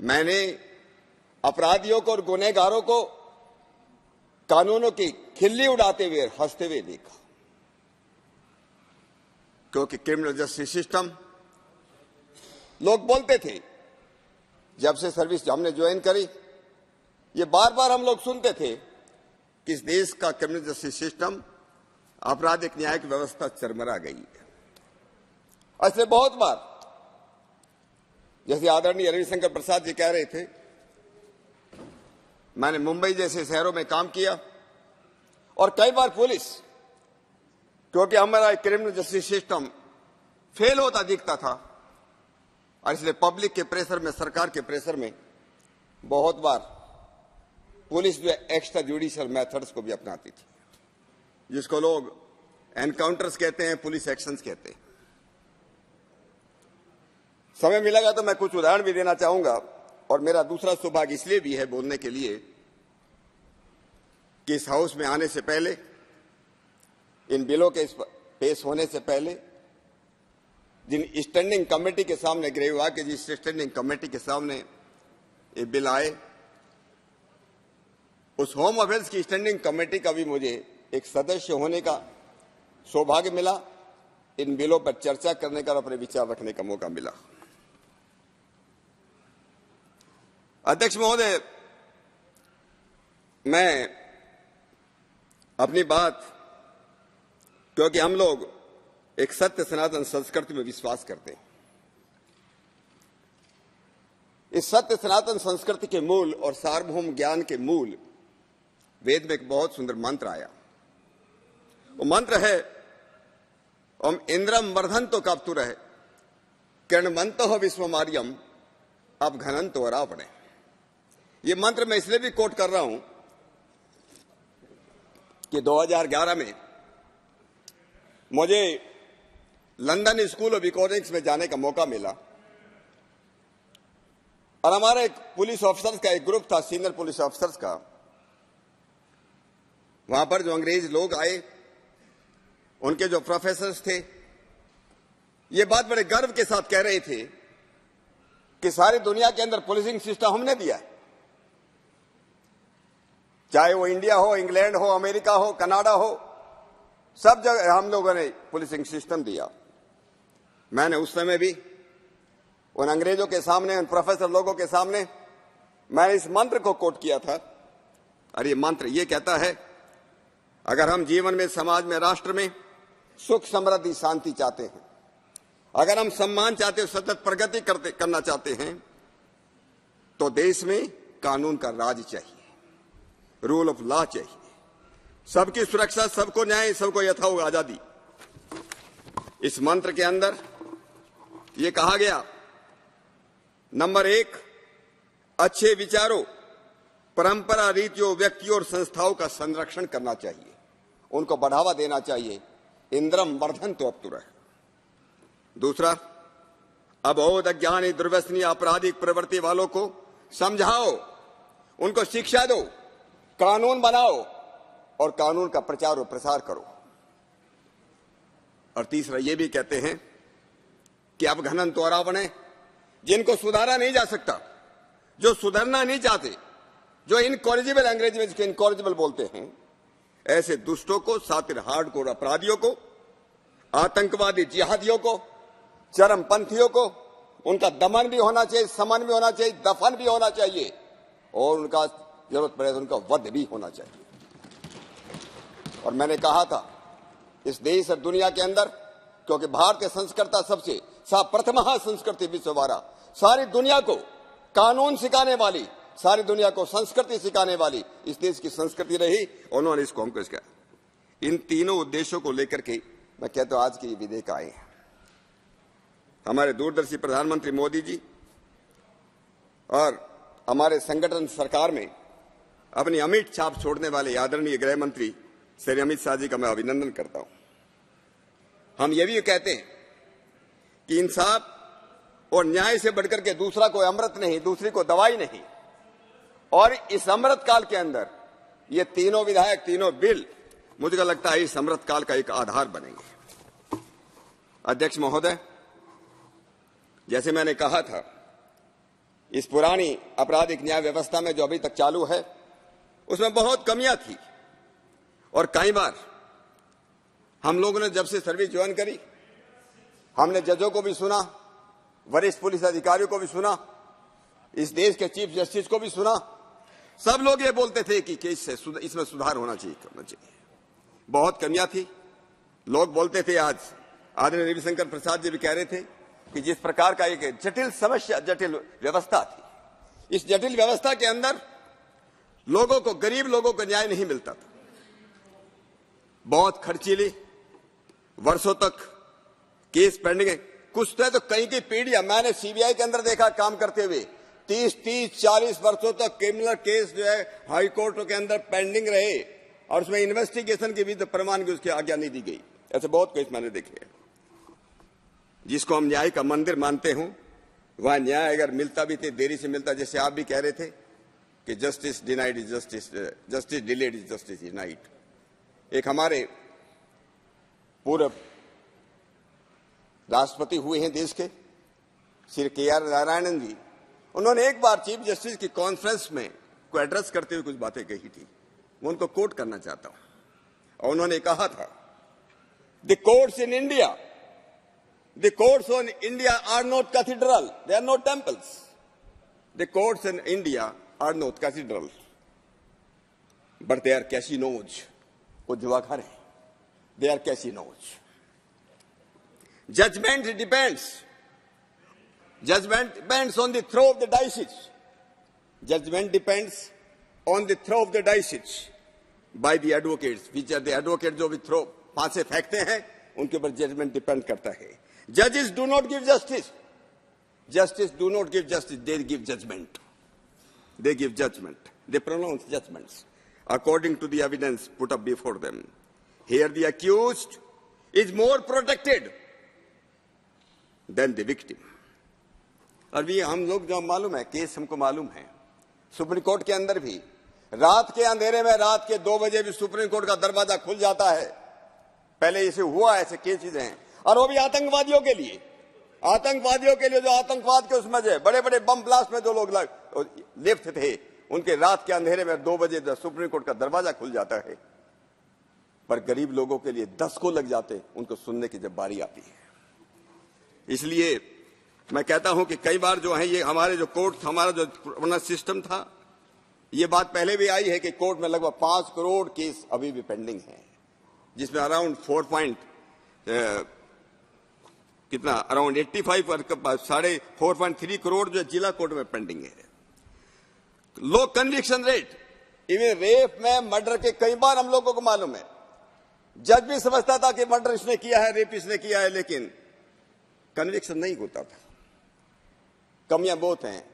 मैंने अपराधियों को और गुनहगारों को कानूनों की खिल्ली उड़ाते हुए हंसते हुए देखा, क्योंकि क्रिमिनल जस्टिस सिस्टम, लोग बोलते थे जब से सर्विस हमने ज्वाइन करी, ये बार बार हम लोग सुनते थे कि इस देश का क्रिमिनल जस्टिस सिस्टम, आपराधिक न्यायिक व्यवस्था चरमरा गई है। ऐसे बहुत बार, जैसे आदरणीय रविशंकर प्रसाद जी कह रहे थे, मैंने मुंबई जैसे शहरों में काम किया और कई बार पुलिस, क्योंकि हमारा क्रिमिनल जस्टिस सिस्टम फेल होता दिखता था और इसलिए पब्लिक के प्रेशर में, सरकार के प्रेशर में बहुत बार पुलिस जो एक्स्ट्रा जुडिशियल मेथड्स को भी अपनाती थी, जिसको लोग एनकाउंटर्स कहते हैं, पुलिस एक्शंस कहते हैं। समय मिलेगा तो मैं कुछ उदाहरण भी देना चाहूंगा, और मेरा दूसरा सौभाग्य इसलिए भी है बोलने के लिए कि इस हाउस में आने से पहले, इन बिलों के पेश होने से पहले, जिन स्टैंडिंग कमेटी के सामने, गृह विभाग के जिस स्टैंडिंग कमेटी के सामने ये बिल आए, उस होम अफेयर्स की स्टैंडिंग कमेटी का भी मुझे एक सदस्य होने का सौभाग्य मिला, इन बिलों पर चर्चा करने का और अपने विचार रखने का मौका मिला। अध्यक्ष महोदय, मैं अपनी बात, क्योंकि हम लोग एक सत्य सनातन संस्कृति में विश्वास करते हैं, इस सत्य सनातन संस्कृति के मूल और सार्वभौम ज्ञान के मूल वेद में एक बहुत सुंदर मंत्र आया। वो मंत्र है, ओम इंद्रम वर्धन्तो काप्तुरः किरणवन्तो विश्वमार्यम अवघनन्तो रावणे। ये मंत्र मैं इसलिए भी कोट कर रहा हूं कि 2011 में मुझे लंदन स्कूल ऑफ इकोनॉमिक्स में जाने का मौका मिला और हमारा एक पुलिस ऑफिसर्स का एक ग्रुप था, सीनियर पुलिस ऑफिसर्स का। वहां पर जो अंग्रेज लोग आए, उनके जो प्रोफेसर्स थे, ये बात बड़े गर्व के साथ कह रहे थे कि सारी दुनिया के अंदर पुलिसिंग सिस्टम हमने दिया है, चाहे वो इंडिया हो, इंग्लैंड हो, अमेरिका हो, कनाडा हो, सब जगह हम लोगों ने पुलिसिंग सिस्टम दिया। मैंने उस समय भी उन अंग्रेजों के सामने, उन प्रोफेसर लोगों के सामने मैंने इस मंत्र को कोट किया था, और ये मंत्र ये कहता है, अगर हम जीवन में, समाज में, राष्ट्र में सुख, समृद्धि, शांति चाहते हैं, अगर हम सम्मान चाहते हो, सतत प्रगति करना चाहते हैं, तो देश में कानून का राज चाहिए, रूल ऑफ लॉ चाहिए, सबकी सुरक्षा, सबको न्याय, सबको यथायोग आजादी। इस मंत्र के अंदर ये कहा गया, नंबर 1, अच्छे विचारों, परंपरा, रीतियों, व्यक्तियों और संस्थाओं का संरक्षण करना चाहिए, उनको बढ़ावा देना चाहिए। इंद्रम वर्धन्तो अप्तुरः। दूसरा, अबोध, अज्ञानी, दुर्व्यसनी, आपराधिक प्रवृत्ति वालों को समझाओ, उनको शिक्षा दो, कानून बनाओ और कानून का प्रचार और प्रसार करो। और तीसरा ये भी कहते हैं कि अवघनन्तो रावणे, जिनको सुधारा नहीं जा सकता, जो सुधरना नहीं चाहते, जो इनकॉरिजिबल, अंग्रेजी में जिसको इनकॉरिजिबल बोलते हैं, ऐसे दुष्टों को, सातिर हार्डकोर अपराधियों को, आतंकवादी जिहादियों को, चरमपंथियों को, उनका दमन भी होना चाहिए, समन भी होना चाहिए, दफन भी होना चाहिए, और उनका जरूरत पड़े तो उनका वध भी होना चाहिए। और मैंने कहा था, इस देश और दुनिया के अंदर, क्योंकि भारतीय संस्कृति सबसे प्रथम संस्कृति विश्ववारा, सारी दुनिया को कानून सिखाने वाली, सारी दुनिया को संस्कृति सिखाने वाली इस देश की संस्कृति रही। उन्होंने इसको हमको इसका, इन तीनों उद्देश्यों को लेकर के मैं कहता हूं आज के विधेयक आए हैं। हमारे दूरदर्शी प्रधानमंत्री मोदी जी और हमारे संगठन सरकार में अपनी अमिट छाप छोड़ने वाले आदरणीय गृह मंत्री श्री अमित शाह जी का मैं अभिनंदन करता हूं। हम ये भी कहते हैं कि इंसाफ और न्याय से बढ़कर के दूसरा कोई अमृत नहीं, दूसरी को दवाई नहीं, और इस अमृत काल के अंदर ये तीनों विधायक, तीनों बिल मुझे लगता है इस अमृत काल का एक आधार बनेंगे। अध्यक्ष महोदय, जैसे मैंने कहा था, इस पुरानी आपराधिक न्याय व्यवस्था में जो अभी तक चालू है उसमें बहुत कमियां थी। और कई बार हम लोगों ने जब से सर्विस ज्वाइन करी, हमने जजों को भी सुना, वरिष्ठ पुलिस अधिकारियों को भी सुना, इस देश के चीफ जस्टिस को भी सुना। सब लोग ये बोलते थे कि इसमें सुधार होना चाहिए। बहुत कमियां थी। लोग बोलते थे, आज आदरणीय रविशंकर प्रसाद जी भी कह रहे थे कि जिस प्रकार का एक जटिल समस्या, जटिल व्यवस्था थी, इस जटिल व्यवस्था के अंदर लोगों को, गरीब लोगों को न्याय नहीं मिलता था। बहुत खर्चीली, वर्षों तक केस पेंडिंग है। कुछ तो कई की पीढ़ियां मैंने सीबीआई के अंदर देखा काम करते हुए, 30-40 वर्षों तक क्रिमिनल केस जो है हाई कोर्ट के अंदर पेंडिंग रहे और उसमें इन्वेस्टिगेशन की भी तो प्रमाण की उसकी आज्ञा नहीं दी गई। ऐसे बहुत केस मैंने देखे हैं। जिसको हम न्याय का मंदिर मानते हों, वह न्याय अगर मिलता भी थे, देरी से मिलता, जैसे आप भी कह रहे थे कि justice denied is justice, justice delayed is justice denied. एक हमारे पूर्व राष्ट्रपति हुए हैं देश के, श्री KR नारायणन जी, उन्होंने एक बार चीफ जस्टिस की कॉन्फ्रेंस में को एड्रेस करते हुए कुछ बातें कही थी। मैं उनको कोट करना चाहता हूं। और उन्होंने कहा था, the courts in India, the courts on India are not cathedral, they are not temples. The courts in India are not cathedral, but they are casinos. वो जुआघर है, they are casinos. Judgment depends on the throw of the dice. Judgment depends on the throw of the dice by the advocates, which are the advocates जो भी throw फांसे फेंकते हैं, उनके ऊपर judgment depend करता है। Judges do not give justice. Justice do not give justice. They give judgment. They give judgment. They pronounce judgments according to the evidence put up before them. Here the accused is more protected than the victim. और भी हम लोग जो मालूम है, case हमको मालूम है, सुप्रीम कोर्ट के अंदर भी रात के अंधेरे में, रात के 2 बजे भी सुप्रीम कोर्ट का दरवाजा खुल जाता है। पहले इसे हुआ, ऐसे केसेस हैं, और वो भी आतंकवादियों के लिए जो आतंकवाद के उसमें जो बड़े बड़े बम ब्लास्ट में जो लोग लिप्त थे, उनके रात के अंधेरे में 2 बजे सुप्रीम कोर्ट का दरवाजा खुल जाता है। पर गरीब लोगों के लिए 10 को लग जाते उनको सुनने की जब बारी आती है। इसलिए मैं कहता हूं कि कई बार जो है ये हमारे जो कोर्ट, हमारा जो पुराना सिस्टम था, ये बात पहले भी आई है कि कोर्ट में लगभग 5 करोड़ केस अभी भी पेंडिंग है, जिसमें अराउंड 4.3 करोड़ जो जिला कोर्ट में पेंडिंग है। लो कन्विक्शन रेट, इवन रेप में, मर्डर के कई बार हम लोगों को मालूम है, जज भी समझता था कि मर्डर इसने किया है, रेप इसने किया है, लेकिन कन्विक्शन नहीं होता था। कमियां बहुत हैं।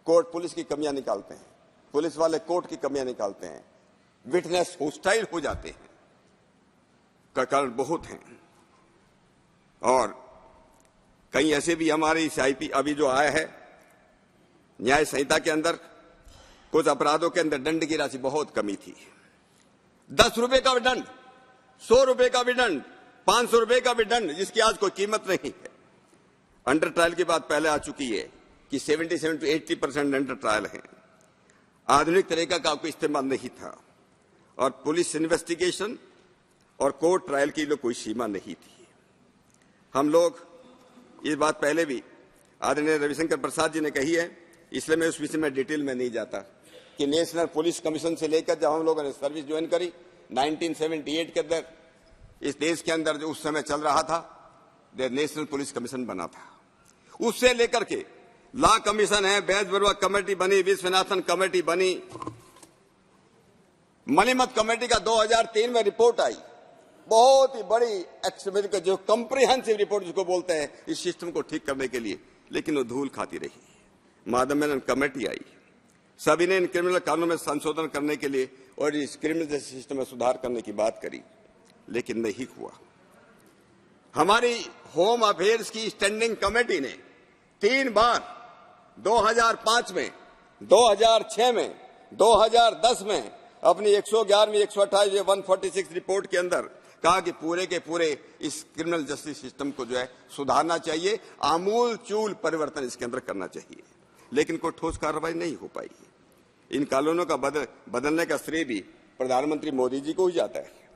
कोर्ट पुलिस की कमियां निकालते हैं, पुलिस वाले कोर्ट की कमियां निकालते हैं, विटनेस होस्टाइल हो जाते हैं, का कारण बहुत हैं। और कई ऐसे भी हमारे CIP अभी जो आया है न्याय संहिता के अंदर, कुछ अपराधों के अंदर दंड की राशि बहुत कमी थी। 10 रुपए का भी दंड, 100 रुपए का भी दंड, 500 रुपए का भी दंड, जिसकी आज कोई कीमत नहीं है। अंडर ट्रायल की बात पहले आ चुकी है कि 77 to 80% अंडर ट्रायल है। आधुनिक तरीका का कोई इस्तेमाल नहीं था, और पुलिस इन्वेस्टिगेशन और कोर्ट ट्रायल की कोई सीमा नहीं थी। हम लोग ये बात पहले भी आदरणीय रविशंकर प्रसाद जी ने कही है, इसलिए मैं उस विषय में डिटेल में नहीं जाता कि नेशनल पुलिस कमीशन से लेकर जब हम लोगों ने सर्विस ज्वाइन करी 1978 के अंदर, इस देश के अंदर जो उस समय चल रहा था, नेशनल पुलिस कमीशन बना था। उससे लेकर के लॉ कमीशन है, बैज बरुआ कमेटी बनी, विश्वनाथन कमेटी बनी, मनीमत कमेटी का 2003 में रिपोर्ट आई, बहुत ही बड़ी जो कॉम्प्रिहेंसिव रिपोर्ट जिसको बोलते हैं इस सिस्टम को ठीक करने के लिए, लेकिन वो धूल खाती रही। माधव मेनन कमेटी आई, सभी ने इन क्रिमिनल कानूनों में संशोधन करने के लिए और इस क्रिमिनल सिस्टम में सुधार करने की बात करी, लेकिन नहीं हुआ। हमारी होम अफेयर्स की स्टैंडिंग कमेटी ने 3 बार 2005 में, 2006 में, 2010 में अपनी 111वीं, 128वीं, 146 रिपोर्ट के अंदर कहा कि पूरे के पूरे इस क्रिमिनल जस्टिस सिस्टम को जो है सुधारना चाहिए, आमूल चूल परिवर्तन इसके अंदर करना चाहिए। लेकिन कोई ठोस कार्रवाई नहीं हो पाई। इन कानूनों का बदलने का श्रेय भी प्रधानमंत्री मोदी जी को ही जाता है।